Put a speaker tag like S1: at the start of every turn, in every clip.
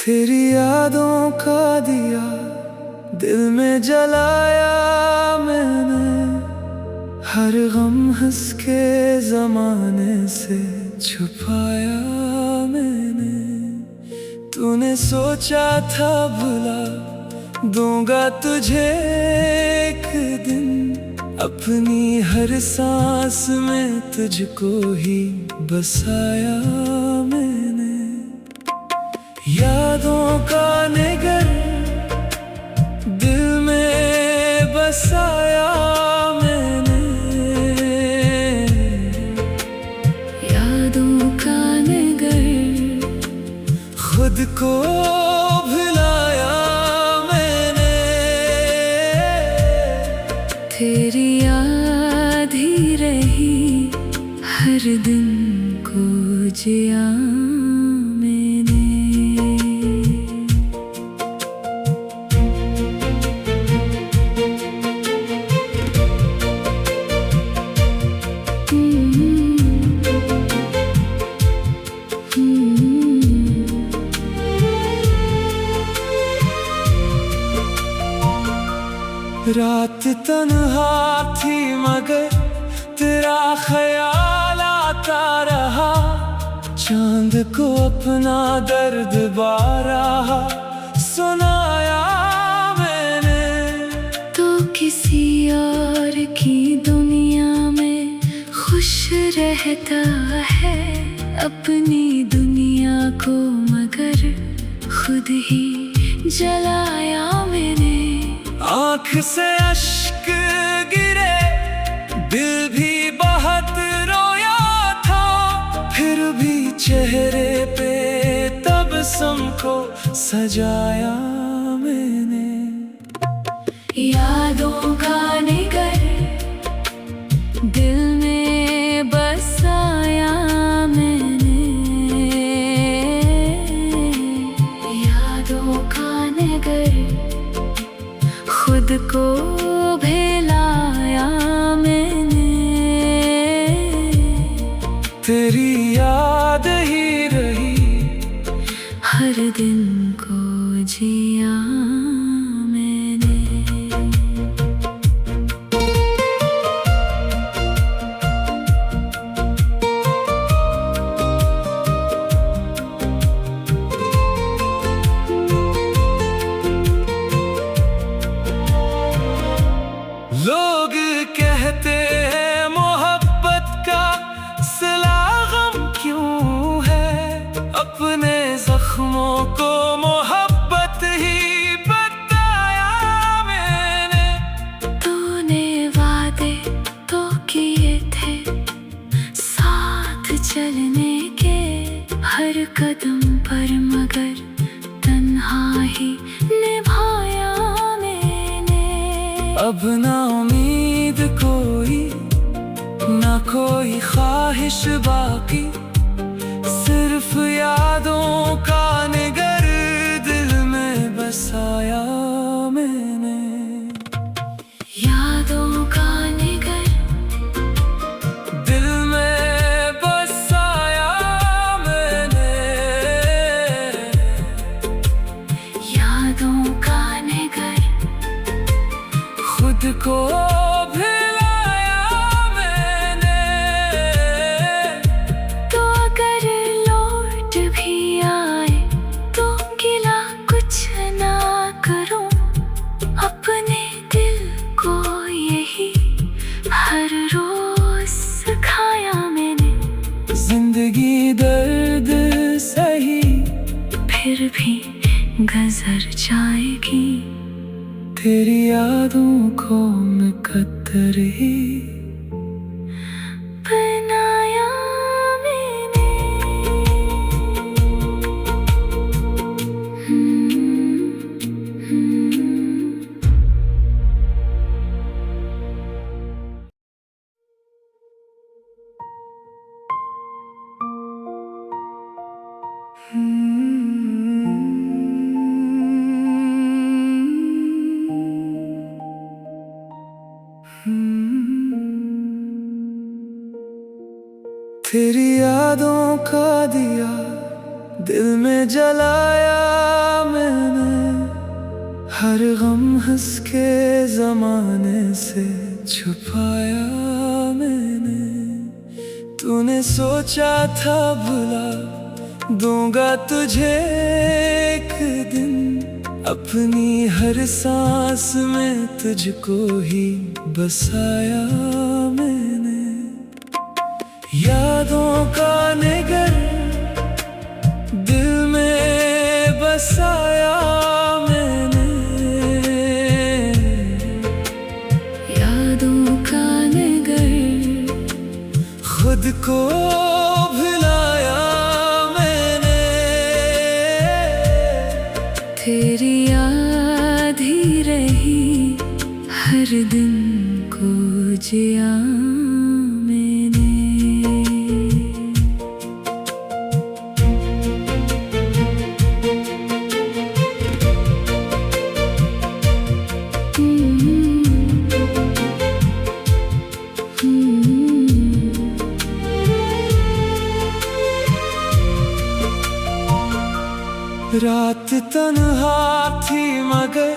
S1: तेरी यादों का दिया दिल में जलाया मैंने, हर गम हंस के जमाने से छुपाया मैंने। तूने सोचा था भुला दूंगा तुझे एक दिन, अपनी हर सांस में तुझको ही बसाया मैंने। यादों का निगर दिल में बसाया मैंने,
S2: यादों का निगर
S1: खुद को भुलाया मैंने।
S2: तेरी याद ही रही हर दिन को जिया मैंने।
S1: रात तन्हा थी मगर तेरा ख्याल आता रहा, चांद को अपना दर्द बारहा सुनाया मैंने।
S2: तो किसी और की दुनिया में खुश रहता है, अपनी दुनिया को मगर खुद ही जलाया मैंने।
S1: आँख से अश्क गिरे दिल भी बहुत रोया था, फिर भी चेहरे पे तबस्सुम को सजाया मैंने।
S2: यादों का निगर दिल में बसाया मैंने, यादों का निगर खुद को भुलाया मैंने।
S1: तेरी याद ही रही
S2: हर दिन को जिया मैंने।
S1: लोग कहते हैं मोहब्बत का सिला गम क्यों है, अपने जख्मों को मोहब्बत ही बताया मैंने।
S2: तूने वादे तो किए थे साथ चलने के हर कदम पर, मगर तन्हा ही निभाया मैंने।
S1: अब ना उम्मीद कोई ना कोई ख्वाहिश बाकी, सिर्फ यादों का निगर दिल में बसाया मैंने।
S2: यादों का निगर
S1: दिल में बसाया मैंने,
S2: यादों का निगर
S1: खुद को भुलाया मैंने।
S2: तो अगर लौट भी आए तो गिला कुछ ना करूं, अपने दिल को यही हर रोज सिखाया मैंने।
S1: जिंदगी दर्द सही
S2: फिर भी गुजर जाएगी,
S1: तेरी यादों को मुकद्दर ही
S2: बनाया मैंने।
S1: तेरी यादों का दिया दिल में जलाया मैंने, हर गम हंस के जमाने से छुपाया मैंने। तूने सोचा था भुला दूंगा तुझे एक दिन, अपनी हर सांस में तुझको ही बसाया मैंने। यादों का निगर दिल में बसाया मैंने,
S2: यादों का निगर
S1: खुद को भुलाया मैंने।
S2: तेरी याद ही रही हर दिन को जिया मैंने।
S1: रात तन्हा थी मगर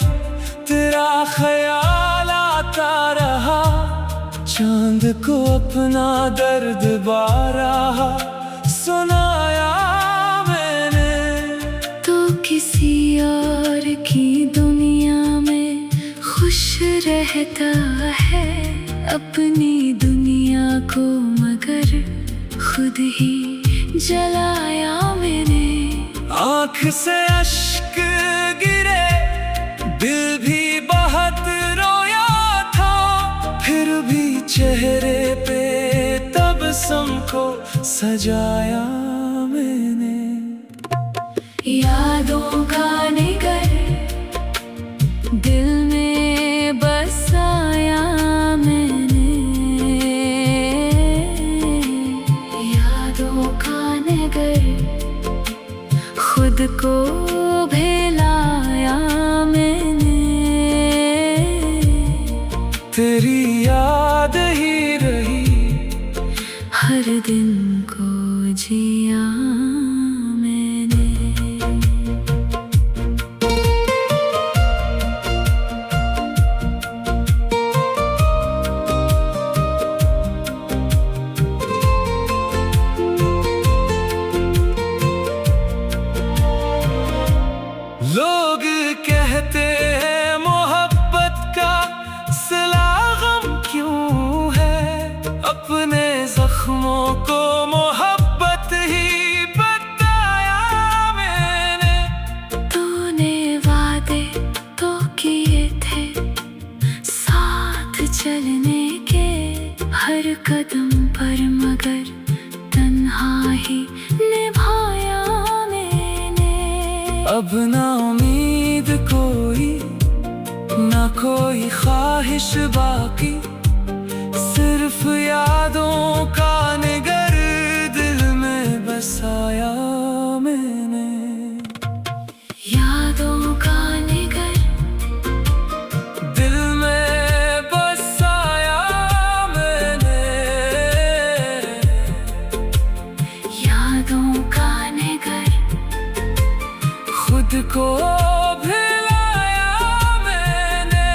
S1: तेरा ख्याल आता रहा, चांद को अपना दर्द बारहा सुनाया मैंने।
S2: तो किसी और की दुनिया में खुश रहता है, अपनी दुनिया को मगर खुद ही जलाया मैंने।
S1: आँख से अश्क गिरे, दिल भी बहुत रोया था, फिर भी चेहरे पे तबस्सुम को सजाया मैंने।
S2: यादों का निगर दिल में बसाया मैंने, यादों का निगर खुद को भुलाया मैंने।
S1: तेरी याद ही रही
S2: हर दिन को जिया मैंने।
S1: लोग कहते हैं मोहब्बत का सिला गम क्यों है, अपने जख्मों को मोहब्बत ही बताया मैंने।
S2: तूने वादे तो किए थे साथ चलने के हर कदम पर, मगर तन्हा ही निभाया मैंने।
S1: अब ना उम्मीद कोई, ना कोई ख्वाहिश बाकी, सिर्फ यादों का निगर दिल में बसाया मैंने।
S2: यादों का निगर
S1: दिल में बसाया मैंने,
S2: यादों का निगर
S1: खुद को भुलाया मैंने।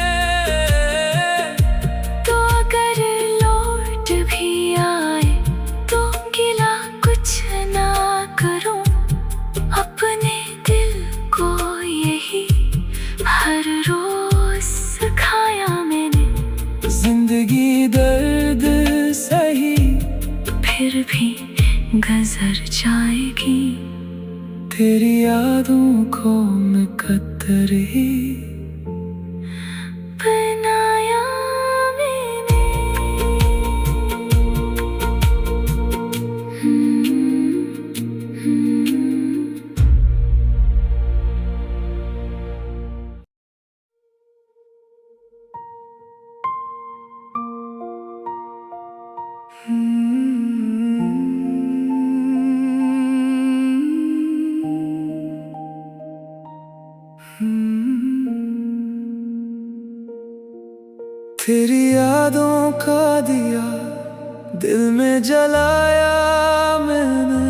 S2: तो अगर लौट भी आए तो गिला कुछ ना करूं, अपने दिल को यही हर रोज सिखाया मैंने।
S1: जिंदगी दर्द सही
S2: फिर भी गुजर जाएगी,
S1: तेरी यादों को मैं कतर ही
S2: बनाया मैंने।
S1: तेरी यादों का दिया दिल में जलाया मैंने,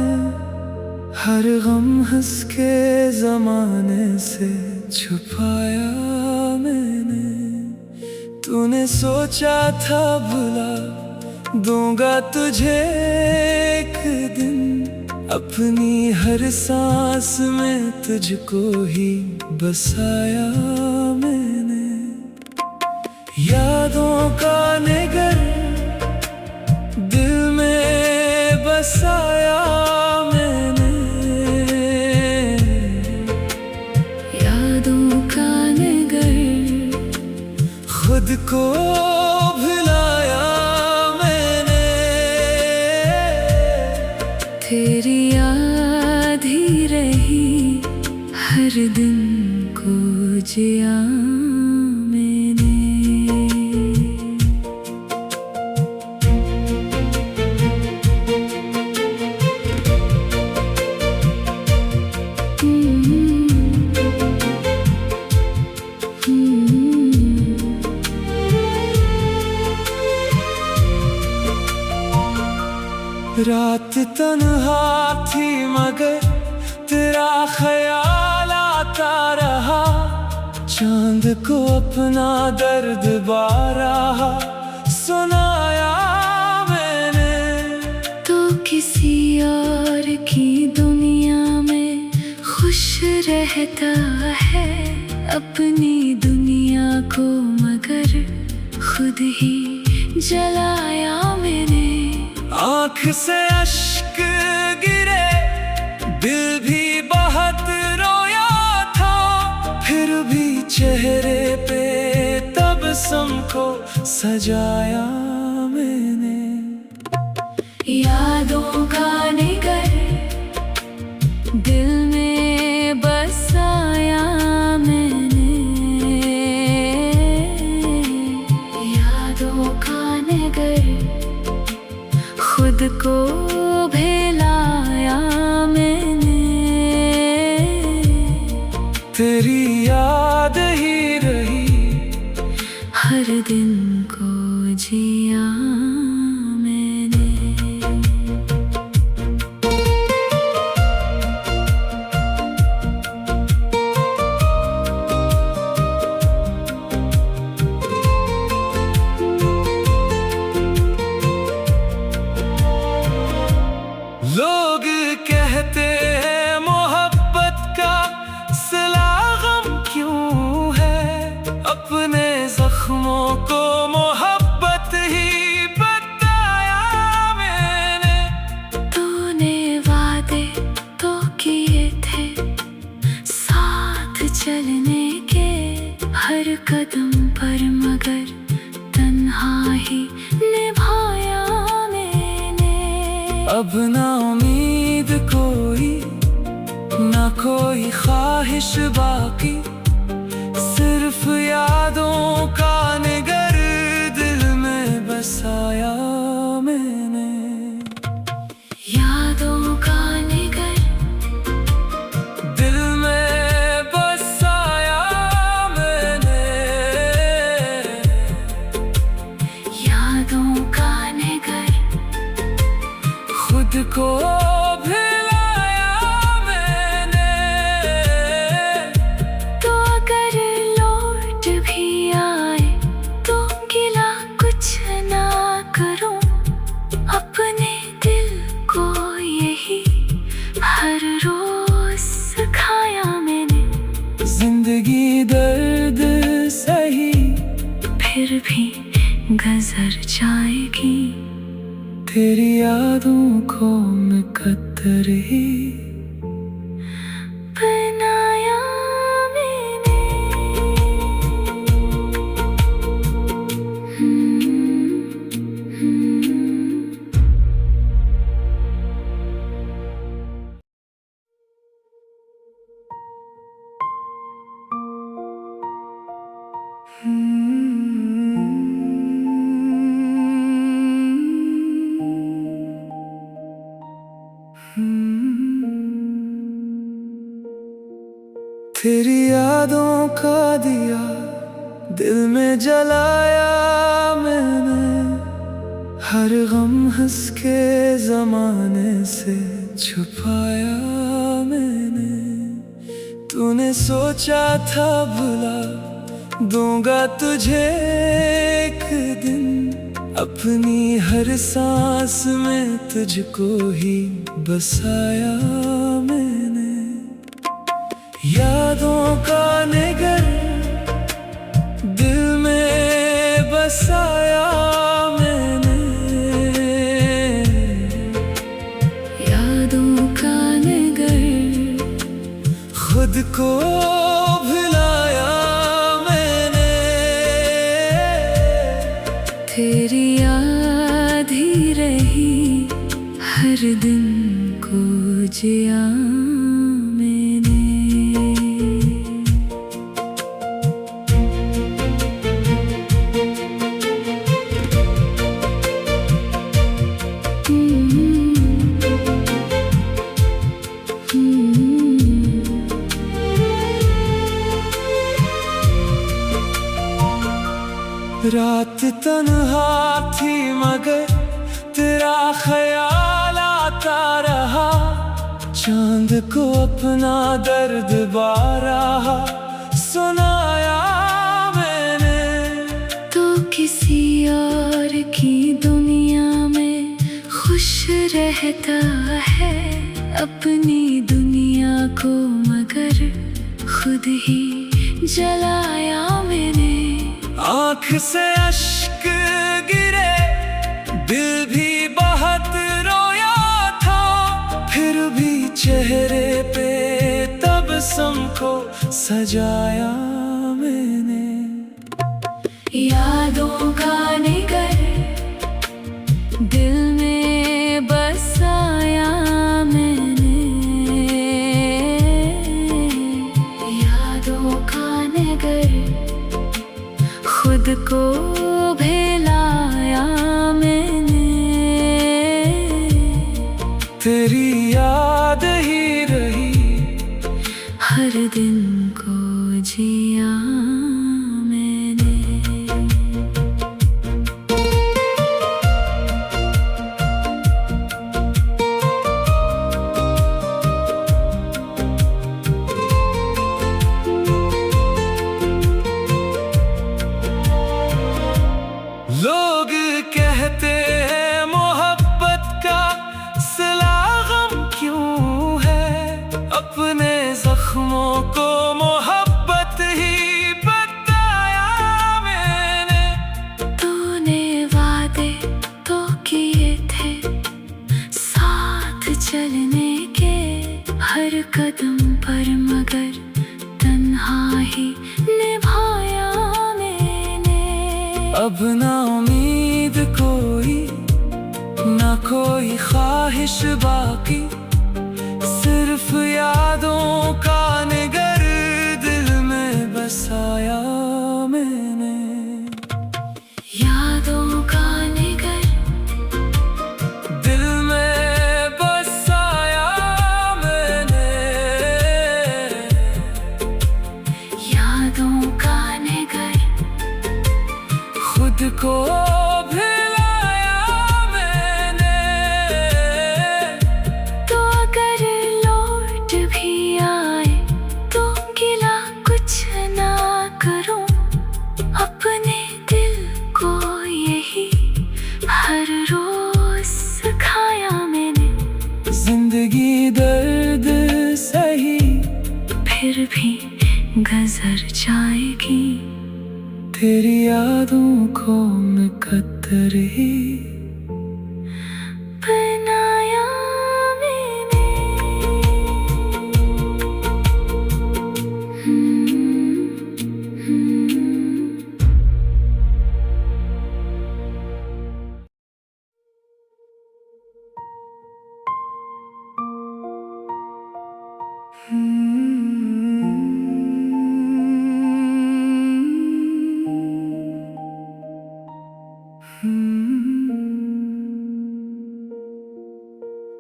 S1: हर गम हंस के जमाने से छुपाया मैंने। तूने सोचा था भुला दूंगा तुझे एक दिन, अपनी हर सांस में तुझको ही बसाया मैंने। यादों का निगर दिल में बसाया मैंने।
S2: यादों का निगर
S1: खुद को भुलाया मैंने।
S2: तेरी याद ही रही हर दिन को जिया मैंने।
S1: रात तन्हा थी मगर तेरा ख्याल आता रहा, चांद को अपना दर्द बारहा सुनाया मैंने।
S2: तो किसी और की दुनिया में खुश रहता है, अपनी दुनिया को मगर खुद ही जलाया मैंने।
S1: आँख से अश्क गिरे दिल भी बहुत रोया था, फिर भी चेहरे पे तबस्सुम को सजाया मैंने।
S2: यादों का निगर दिल में बसाया मैंने। यादों का निगर खुद को भुलाया मैंने।
S1: तेरी याद ही रही
S2: हर दिन को जिया मैंने।
S1: लोग कहते हैं मोहब्बत का सिला गम क्यों है, अपने जख्मों को मोहब्बत ही बताया मैंने।
S2: तूने वादे तो किए थे साथ चलने के हर कदम पर, मगर तन्हा ही निभाया मैंने।
S1: अब ना उम्मीद कोई ना कोई ख्वाहिश बाकी, सिर्फ यादों का निगर दिल में बसाया मैंने।
S2: यादों का निगर
S1: दिल में बसाया मैंने।
S2: यादों का निगर
S1: खुद को भुलाया मैंने।
S2: तो अगर लौट भी आए तो गिला कुछ ना करूं, अपने दिल को यही हर रोज सिखाया मैंने।
S1: जिंदगी दर्द सही
S2: फिर भी गुजर जाएगी,
S1: तेरी यादों को मैं कतर ही
S2: बनाया मैंने।
S1: तेरी यादों का दिया दिल में जलाया मैंने। हर गम हंस के जमाने से छुपाया मैंने। तूने सोचा था भुला दूंगा तुझे एक दिन, अपनी हर सांस में तुझको ही बसाया मैंने। यादों का निगर दिल में बसाया मैंने।
S2: यादों का निगर
S1: खुद को भुलाया मैंने।
S2: तेरी याद ही रही हर दिन को जिया मैंने।
S1: रात तन्हा थी मगर तेरा ख्याल आता रहा, चांद को अपना दर्द बारहा सुनाया मैंने।
S2: तो किसी और की दुनिया में खुश रहता है, अपनी दुनिया को मगर खुद ही जलाया मैंने।
S1: आँख से अश्क गिरे दिल भी बहुत रोया था, फिर भी चेहरे पे तबस्सुम को सजाया मैंने।
S2: यादों का निगर दिल में बसाया मैंने। यादों का निगर खुद को भुलाया मैंने।
S1: तेरी याद ही रही
S2: हर दिन को जिया मैंने।
S1: लोग कहते हैं मोहब्बत का सिला गम क्यों है, अपने जख्मों को मोहब्बत ही बताया मैंने।
S2: तूने वादे तो किए थे साथ चलने के हर कदम पर, मगर तन्हा ही निभाया मैंने।
S1: अब ना उम्मीद कोई ना कोई ख्वाहिश बाकी, सिर्फ यादों का निगर दिल में बसाया मैंने।
S2: यादों का निगर
S1: दिल में बसाया मैंने।
S2: यादों का निगर
S1: खुद को भुलाया मैंने।
S2: तो अगर लौट भी आए तो गिला कुछ ना करूं, अपने दिल को यही हर रोज सिखाया मैंने।
S1: जिंदगी दर्द सही
S2: फिर भी गुजर जाएगी,
S1: तेरी यादों को मुकद्दर ही
S2: बनाया मैंने।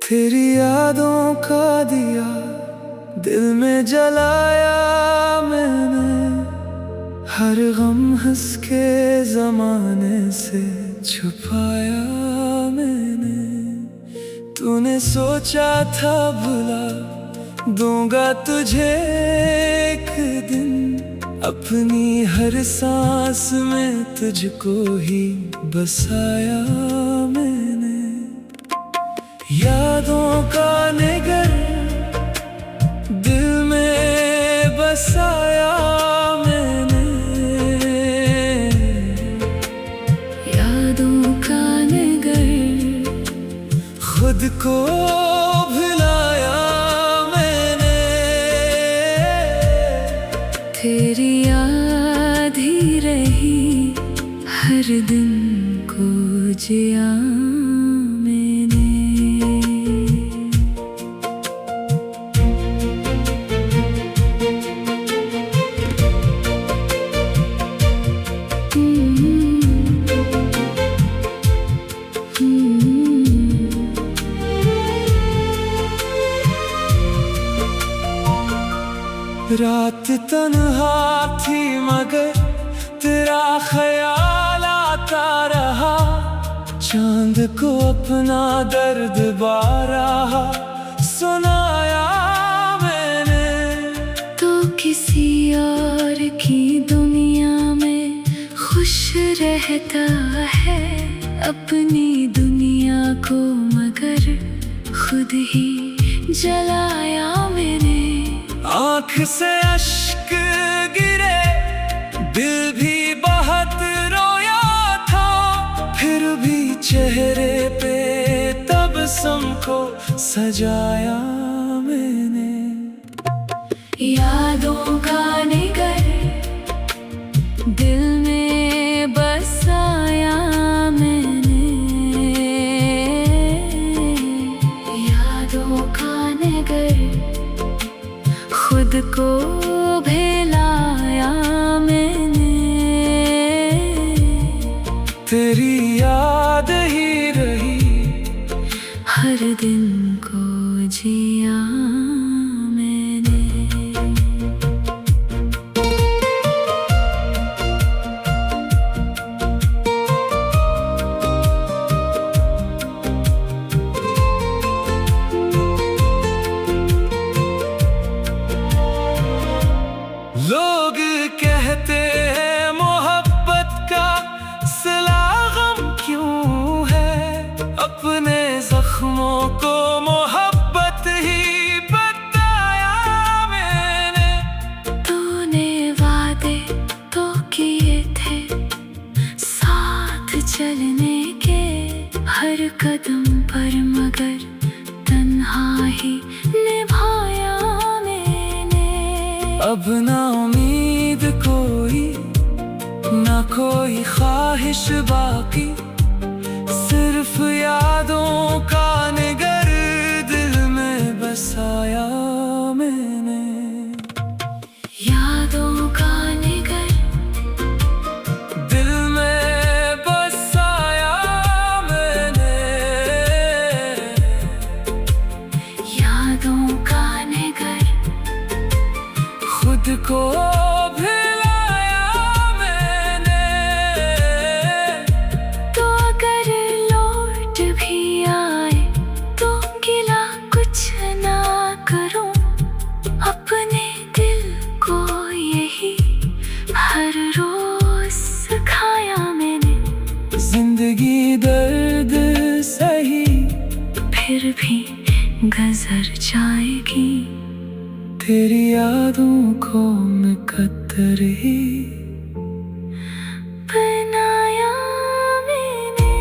S1: तेरी यादों का दिया दिल में जलाया मैंने, हर गम हंस के जमाने से छुपाया मैंने। तूने सोचा था भुला दूंगा तुझे एक दिन, अपनी हर सांस में तुझको ही बसाया मैंने। यादों का निगर दिल में बसाया मैंने,
S2: यादों का निगर
S1: खुद को भुलाया मैंने।
S2: तेरी याद ही रही, हर दिन को जिया मैंने।
S1: रात तन्हा थी मगर तेरा ख्याल आता रहा, चांद को अपना दर्द बारहा सुनाया मैंने।
S2: तो किसी और की दुनिया में खुश रहता है, अपनी दुनिया को मगर खुद ही जलाया मैंने।
S1: आँख से अश्क गिरे, दिल भी बहुत रोया था, फिर भी चेहरे पे तबस्सुम को सजाया मैंने।
S2: यादों का निगर दिल में बसाया मैंने, यादों का निगर खुद को भुलाया मैंने।
S1: तेरी याद ही रही,
S2: हर दिन को जिया मैंने।
S1: लोग कहते हैं मोहब्बत का सिला गम क्यों है, अपने जख्मों को मोहब्बत ही बताया मैंने।
S2: तूने वादे तो किए थे साथ चलने के, हर कदम पर मगर तन्हा ही निभाया मैंने।
S1: अब ना उम्मीद कोई, ना कोई ख्वाहिश बाकी, सिर्फ यादों का निगर दिल में बसाया मैंने।
S2: यादों का निगर
S1: दिल में बसाया मैंने,
S2: यादों का निगर
S1: खुद को भुलाया मैंने।
S2: तो अगर लौट भी आए तो गिला कुछ ना करूं, अपने दिल को यही हर रोज सिखाया मैंने।
S1: जिंदगी दर्द सही,
S2: फिर भी गुजर जाएगी,
S1: तेरी यादों को मुकद्दर ही
S2: बनाया मैंने।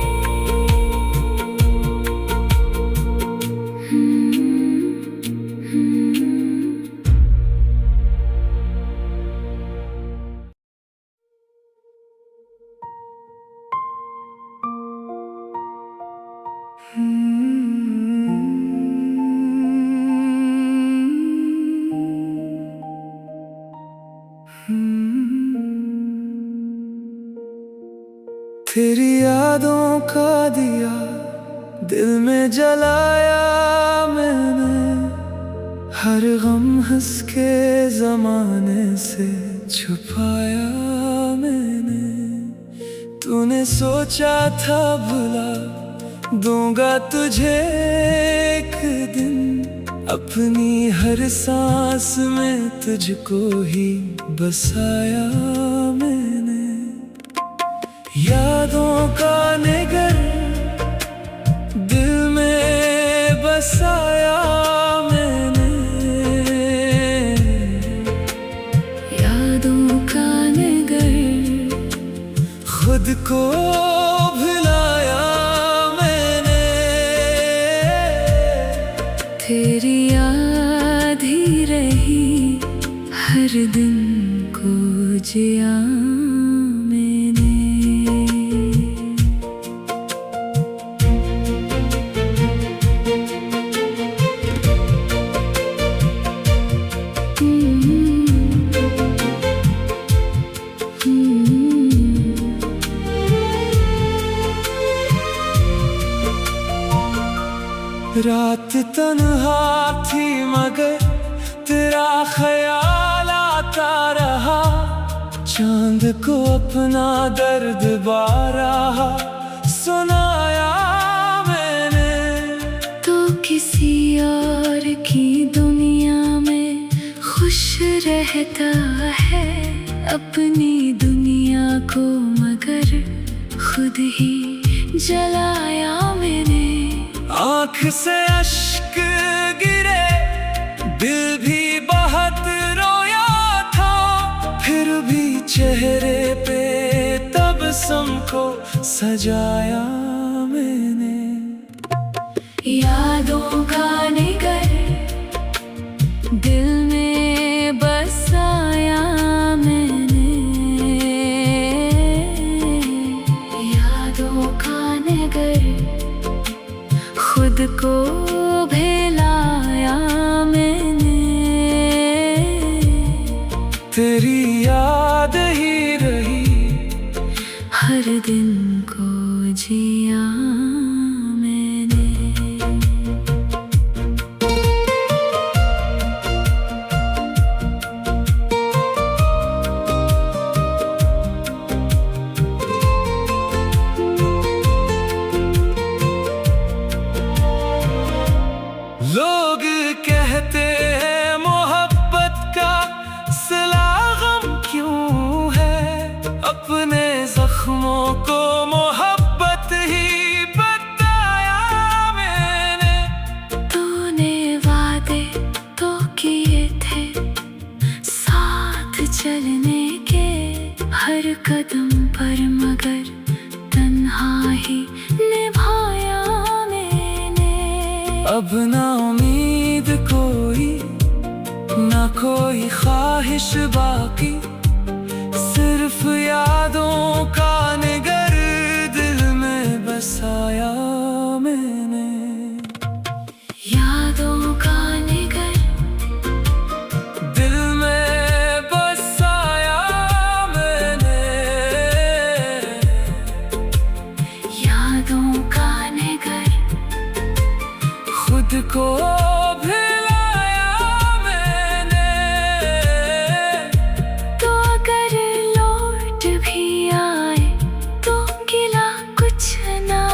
S1: तेरी यादों का दिया दिल में जलाया मैंने, हर गम हंस के जमाने से छुपाया मैंने। तूने सोचा था भुला दूंगा तुझे एक दिन, अपनी हर सांस में तुझको ही बसाया मैंने। यादों का नगर दिल में बसाया मैंने।
S2: यादों का नगर
S1: खुद को भुलाया मैंने।
S2: तेरी याद ही रही हर दिन को जिया मैंने।
S1: रात तन्हा थी मगर तेरा ख्याल आता रहा। चांद को अपना दर्द बारहा सुनाया मैंने।
S2: तो किसी और की दुनिया में खुश रहता है, अपनी दुनिया को मगर खुद ही जलाया मैंने।
S1: आँख से अश्क गिरे, दिल भी बहुत रोया था, फिर भी चेहरे पे तबस्सुम को सजाया मैंने।
S2: यादों का नगर दिल में बसाया मैंने। यादों का नगर खुद को भुलाया मैंने।
S1: तेरी याद ही रही
S2: हर दिन को जिया मैंने।
S1: लोग कहते हैं मोहब्बत का सिला गम क्यों है, अपने जख्मों को मोहब्बत ही बताया मैंने।
S2: तूने वादे तो किए थे साथ चलने के हर कदम पर, मगर तन्हा ही निभाया मैंने।
S1: अब ना उम्मीद कोई, ना कोई ख्वाहिश बाकी, सिर्फ यादों का नगर दिल में बसाया मैंने।
S2: यादों का नगर
S1: दिल में बसाया मैंने।
S2: यादों का नगर
S1: खुद को भुलाया मैंने।
S2: तो अगर लौट भी आए तो गिला कुछ ना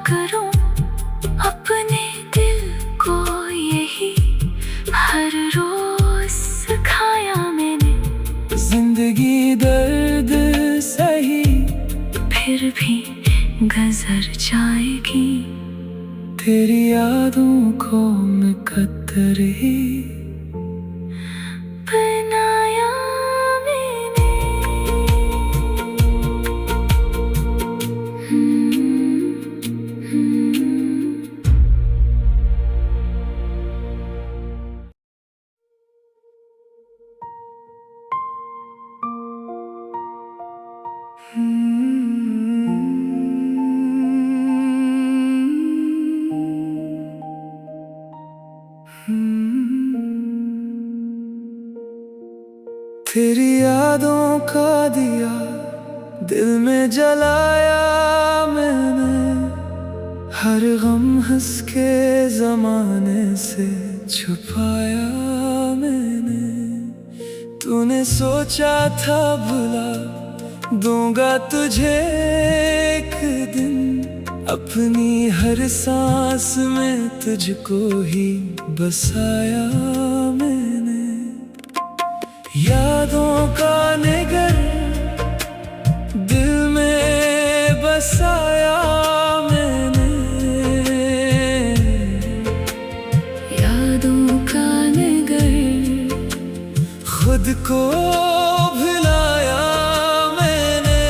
S2: करूं, अपने दिल को यही हर रोज सिखाया मैंने।
S1: जिंदगी दर्द सही
S2: फिर भी गुजर जाएगी,
S1: तेरी यादों को मुकद्दर ही
S2: बनाया मैंने।
S1: तेरी यादों का दिया दिल में जलाया मैंने। हर गम हंस के जमाने से छुपाया मैंने। तूने सोचा था भुला दूंगा तुझे एक दिन, अपनी हर सांस में तुझको ही बसाया मैंने। यादों का निगर दिल में बसाया मैंने।
S2: यादों का निगर
S1: खुद को भुलाया मैंने।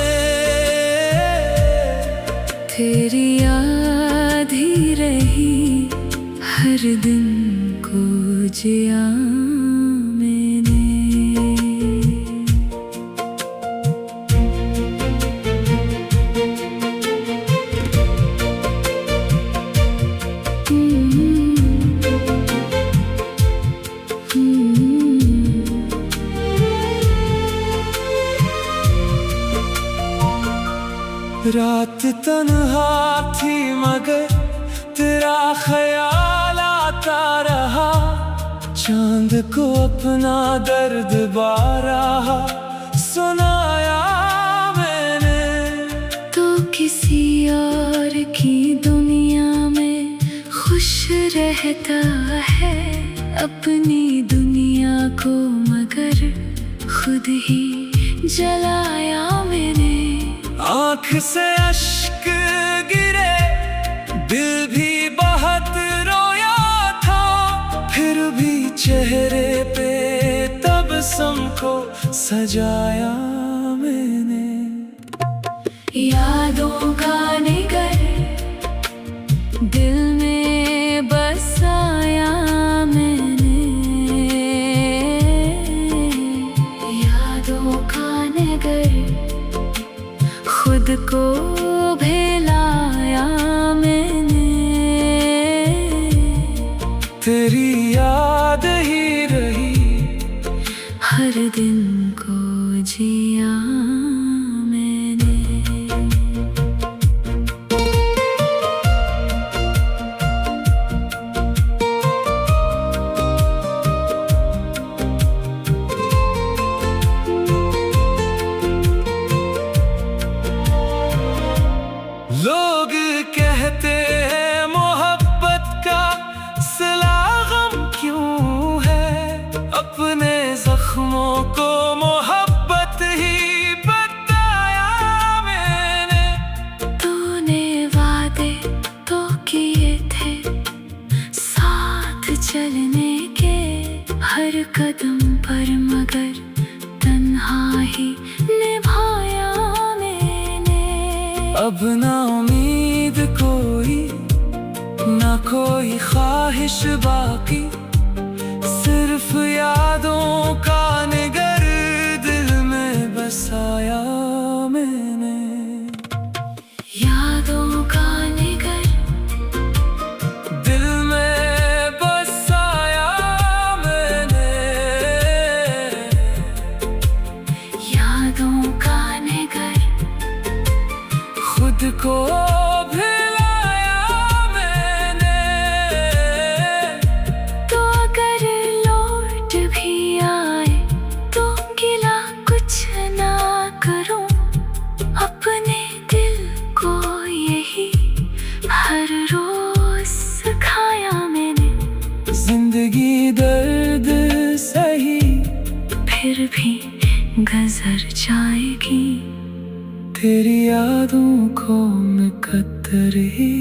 S2: तेरी याद ही रही हर दिन को जिया मैंने।
S1: रात तन्हा थी मगर तेरा ख्याल आता रहा। चांद को अपना दर्द बारहा सुनाया मैंने।
S2: तो किसी और की दुनिया में खुश रहता है, अपनी दुनिया को मगर खुद ही जलाया मैंने।
S1: आँख से अश्क गिरे, दिल भी बहुत रोया था, फिर भी चेहरे पे तबस्सुम को सजाया मैंने।
S2: यादों का निगर दिल में बसाया मैंने। यादों का निगर खुद को भुलाया मैंने।
S1: तेरी याद ही रही
S2: हर दिन को जिया मैंने।
S1: लोग कहते हैं मोहब्बत का सिला गम क्यों है। अपने जख्मों को मोहब्बत ही बताया मैंने।
S2: तूने वादे तो किए थे साथ चलने के हर कदम पर, मगर तन्हा ही निभाया मैंने।
S1: अब ना उम्मीद कोई, ना कोई ख्वाहिश बाकी, सिर्फ यादों का निगर दिल में बसाया मैंने।
S2: यादों का निगर
S1: दिल में बसाया मैंने।
S2: यादों का निगर
S1: खुद को भुलाया मैंने।
S2: तो अगर लौट भी आए तो गिला कुछ ना करूं। अपने दिल को यही हर रोज सिखाया मैंने।
S1: जिंदगी दर्द सही
S2: फिर भी गुजर जाएगी।
S1: तेरी यादों को मैं कतर ही